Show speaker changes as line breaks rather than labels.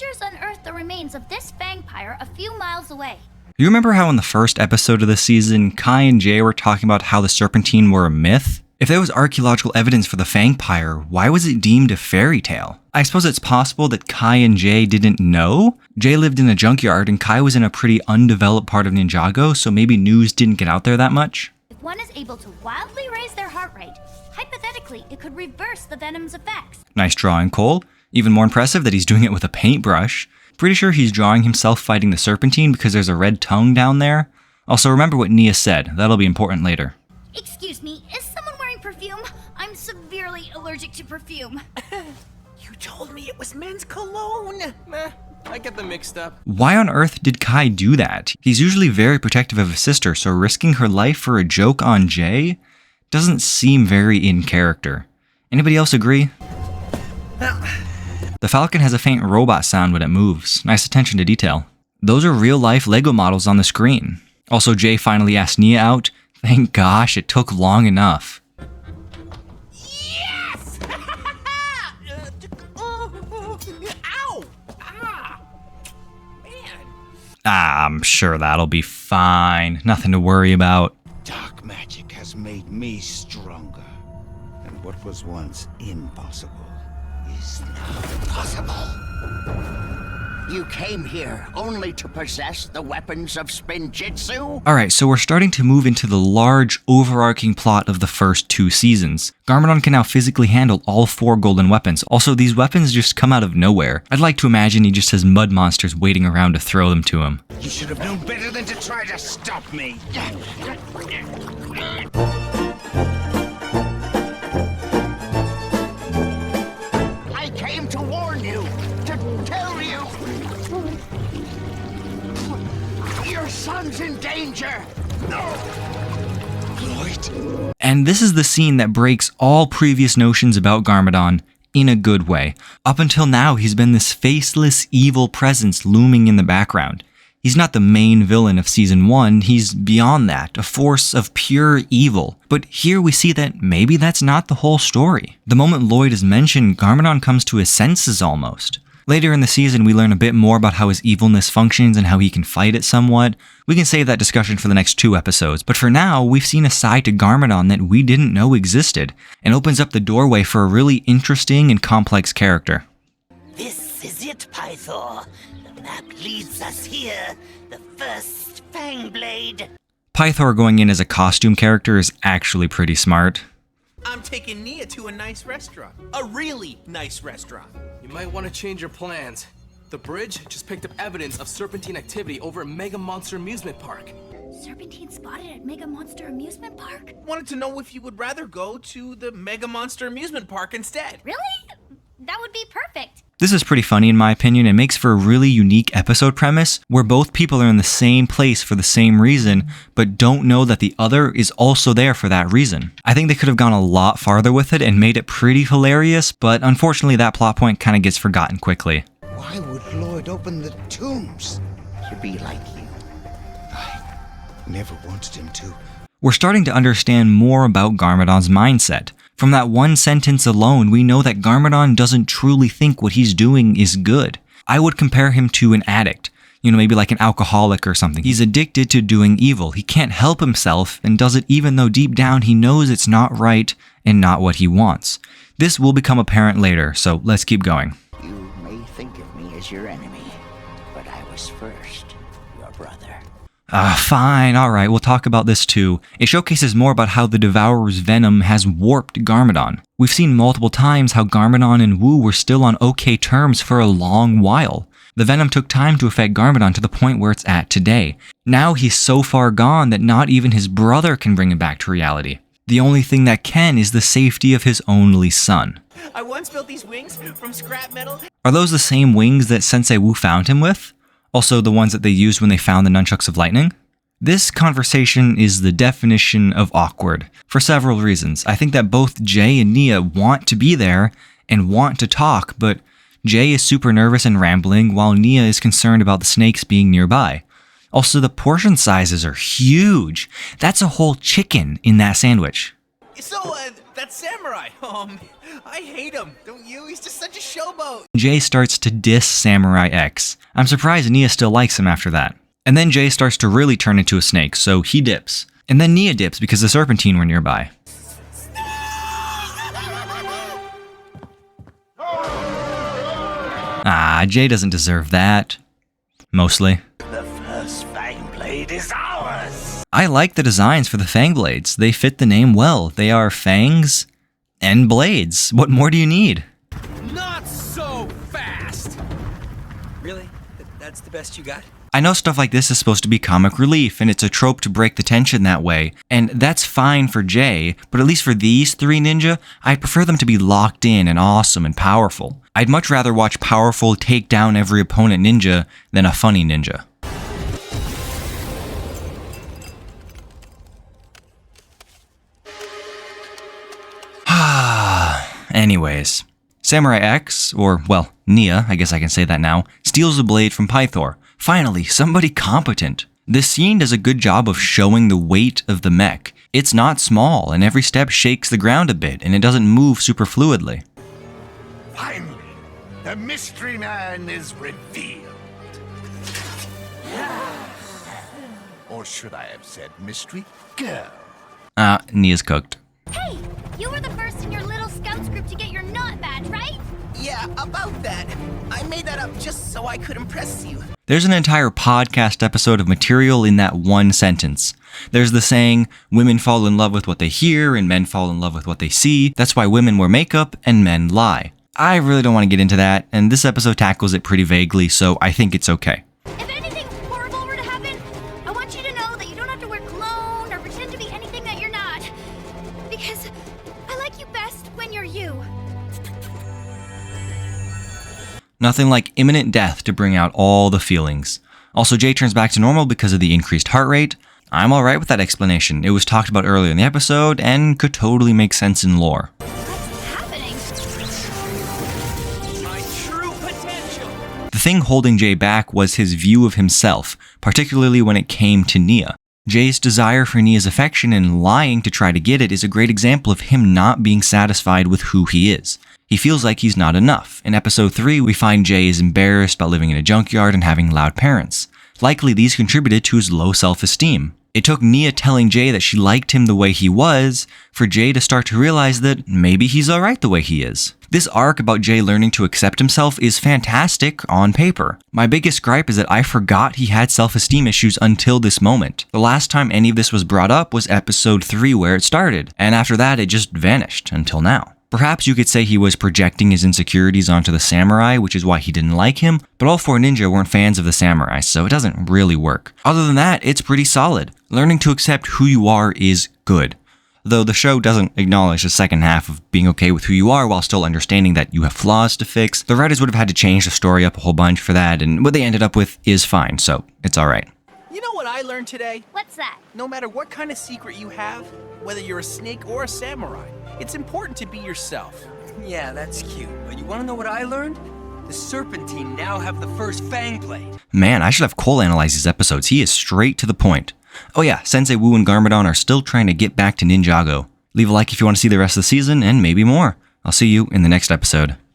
Rangers unearthed the remains of this Fangfire a few miles away.
You remember how in the first episode of the season, Kai and Jay were talking about how the Serpentine were a myth? If there was archaeological evidence for the Fangfire, why was it deemed a fairy tale? I suppose it's possible that Kai and Jay didn't know? Jay lived in a junkyard and Kai was in a pretty undeveloped part of Ninjago, so maybe news didn't get out there that much?
If one is able to wildly raise their heart rate, hypothetically, it could reverse the venom's effects.
Nice drawing, Cole. Even more impressive that he's doing it with a paintbrush. Pretty sure he's drawing himself fighting the Serpentine because there's a red tongue down there. Also, remember what Nia said. That'll be important later.
Excuse me, is someone wearing perfume? I'm severely allergic to perfume.
You told me it was men's cologne.
Meh, I get them mixed up.
Why on earth did Kai do that? He's usually very protective of his sister, so risking her life for a joke on Jay doesn't seem very in character. Anybody else agree? The Falcon has a faint robot sound when it moves. Nice attention to detail. Those are real-life Lego models on the screen. Also, Jay finally asked Nia out. Thank gosh, it took long enough.
Yes! Ow! Ah! Man.
I'm sure that'll be fine. Nothing to worry about.
Dark magic has made me stronger. And what was once impossible is now possible.
You came here only to possess the weapons of Spinjitzu?
Alright, so we're starting to move into the large, overarching plot of the first 2 seasons. Garmadon can now physically handle all 4 golden weapons. Also, these weapons just come out of nowhere. I'd like to imagine he just has mud monsters waiting around to throw them to him.
You should have known better than to try to stop me.
I came to warn you, to tell you. Your son's in danger.
Lloyd?
And this is the scene that breaks all previous notions about Garmadon in a good way. Up until now, he's been this faceless, evil presence looming in the background. He's not the main villain of Season 1, he's beyond that, a force of pure evil. But here we see that maybe that's not the whole story. The moment Lloyd is mentioned, Garmadon comes to his senses almost. Later in the season, we learn a bit more about how his evilness functions and how he can fight it somewhat. We can save that discussion for the next 2 episodes, but for now, we've seen a side to Garmadon that we didn't know existed, and opens up the doorway for a really interesting and complex character.
This is it, Pythor. The map leads us here. The first Fang Blade.
Pythor going in as a costume character is actually pretty smart.
I'm taking Nia to a nice restaurant. A really nice restaurant.
You might want to change your plans. The bridge just picked up evidence of Serpentine activity over at Mega Monster Amusement Park.
Serpentine spotted at Mega Monster Amusement Park?
Wanted to know if you would rather go to the Mega Monster Amusement Park instead.
Really? That would be perfect.
This is pretty funny in my opinion. It makes for a really unique episode premise where both people are in the same place for the same reason, but don't know that the other is also there for that reason. I think they could have gone a lot farther with it and made it pretty hilarious, but unfortunately that plot point kind of gets forgotten quickly.
Why would Lloyd open the tombs?
To be like you.
I never wanted him to.
We're starting to understand more about Garmadon's mindset. From that one sentence alone, we know that Garmadon doesn't truly think what he's doing is good. I would compare him to an addict. Maybe like an alcoholic or something. He's addicted to doing evil. He can't help himself and does it even though deep down he knows it's not right and not what he wants. This will become apparent later, so let's keep going.
You may think of me as your enemy, but I was first your brother.
Fine, alright, we'll talk about this too. It showcases more about how the Devourer's venom has warped Garmadon. We've seen multiple times how Garmadon and Wu were still on okay terms for a long while. The venom took time to affect Garmadon to the point where it's at today. Now he's so far gone that not even his brother can bring him back to reality. The only thing that can is the safety of his only son.
I once built these wings from scrap metal.
Are those the same wings that Sensei Wu found him with? Also the ones that they used when they found the Nunchucks of Lightning? This conversation is the definition of awkward, for several reasons. I think that both Jay and Nia want to be there and want to talk, but Jay is super nervous and rambling, while Nia is concerned about the snakes being nearby. Also, the portion sizes are huge. That's a whole chicken in that sandwich.
So, that samurai. I hate him. Don't you? He's just such a showboat.
Jay starts to diss Samurai X. I'm surprised Nia still likes him after that. And then Jay starts to really turn into a snake, so he dips. And then Nia dips because the Serpentine were nearby. Ah, Jay doesn't deserve that. Mostly.
The first fang blade is ours.
I like the designs for the fang blades. They fit the name well. They are fangs and blades. What more do you need?
Not so fast!
Really? That's the best you got?
I know stuff like this is supposed to be comic relief, and it's a trope to break the tension that way, and that's fine for Jay, but at least for these three ninja, I'd prefer them to be locked in and awesome and powerful. I'd much rather watch powerful take down every opponent ninja than a funny ninja. Anyways, Samurai X, or well, Nia, I guess I can say that now, steals the blade from Pythor. Finally, somebody competent. This scene does a good job of showing the weight of the mech. It's not small, and every step shakes the ground a bit, and it doesn't move super fluidly.
Finally, the mystery man is revealed. Or should I have said mystery girl?
Nia's cooked.
Hey, you were the first in your little scouts group to get your knot badge, right?
Yeah, about that. I made that up just so I could impress you.
There's an entire podcast episode of material in that one sentence. There's the saying, women fall in love with what they hear and men fall in love with what they see. That's why women wear makeup and men lie. I really don't want to get into that, and this episode tackles it pretty vaguely, so I think it's okay.
If anything horrible were to happen, I want you to know that you don't have to wear cologne or pretend to be anything that you're not. Because I like you best when you're you.
Nothing like imminent death to bring out all the feelings. Also, Jay turns back to normal because of the increased heart rate. I'm alright with that explanation. It was talked about earlier in the episode and could totally make sense in lore.
What's happening?
My true potential.
The thing holding Jay back was his view of himself, particularly when it came to Nia. Jay's desire for Nia's affection and lying to try to get it is a great example of him not being satisfied with who he is. He feels like he's not enough. In episode 3, we find Jay is embarrassed about living in a junkyard and having loud parents. Likely these contributed to his low self-esteem. It took Nia telling Jay that she liked him the way he was for Jay to start to realize that maybe he's alright the way he is. This arc about Jay learning to accept himself is fantastic on paper. My biggest gripe is that I forgot he had self-esteem issues until this moment. The last time any of this was brought up was episode 3 where it started, and after that it just vanished until now. Perhaps you could say he was projecting his insecurities onto the samurai, which is why he didn't like him, but all 4 ninja weren't fans of the samurai, so it doesn't really work. Other than that, it's pretty solid. Learning to accept who you are is good. Though the show doesn't acknowledge the second half of being okay with who you are while still understanding that you have flaws to fix, the writers would have had to change the story up a whole bunch for that, and what they ended up with is fine, so it's alright.
You know what I learned today?
What's that?
No matter what kind of secret you have, whether you're a snake or a samurai, it's important to be yourself.
Yeah, that's cute. But you want to know what I learned? The Serpentine now have the first fang blade.
Man, I should have Cole analyze these episodes. He is straight to the point. Oh yeah, Sensei Wu and Garmadon are still trying to get back to Ninjago. Leave a like if you want to see the rest of the season, and maybe more. I'll see you in the next episode.